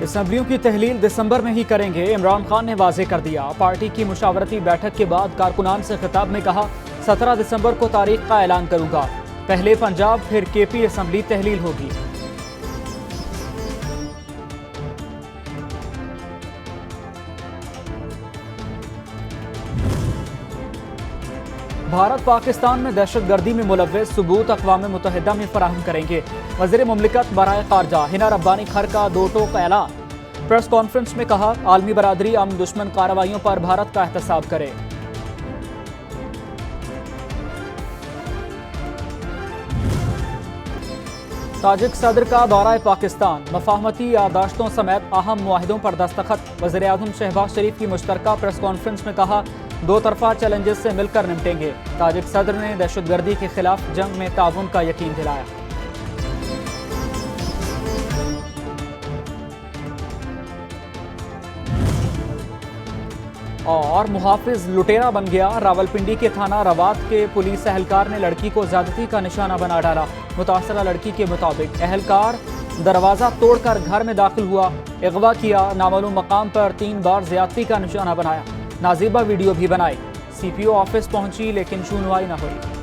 असम्बलियों की तहलील दिसंबर में ही करेंगे, इमरान खान ने वाजे कर दिया। पार्टी की मुशावरती बैठक के बाद कारकुनान से खिताब में कहा, 17 दिसंबर को तारीख का ऐलान करूंगा। पहले पंजाब फिर केपी असम्बली तहलील होगी। भारत पाकिस्तान में दहशतगर्दी में मुलव्वस सबूत अक़वाम मुत्तहिदा में फराहम करेंगे। वज़ीर मुमलिकत बराए ख़ारजा हिना रब्बानी खर का 2 टोक ऐलान। प्रेस कॉन्फ्रेंस में कहा, आलमी बरादरी अमन दुश्मन कार्रवाइयों पर भारत का एहतसाब करे। ताजिक सदर का दौरा पाकिस्तान, मफाहमती यादाश्तों समेत अहम मुआहिदों पर दस्तखत। वज़ीर आज़म शहबाज शरीफ की मुश्तरका प्रेस कॉन्फ्रेंस में कहा, 2 तरफा चैलेंजेस से मिलकर निपटेंगे। ताजिक सदर ने दहशतगर्दी के खिलाफ जंग में ताउन का यकीन दिलाया। और मुहाफिज लुटेरा बन गया, रावलपिंडी के थाना रवात के पुलिस एहलकार ने लड़की को ज्यादती का निशाना बना डाला। मुतासरा लड़की के मुताबिक एहलकार दरवाजा तोड़कर घर में दाखिल हुआ, अगवा किया, नामालूम मकाम पर 3 बार ज्यादती का निशाना बनाया। नाजीबा वीडियो भी बनाई। CPO ऑफिस पहुंची लेकिन सुनवाई न हुई।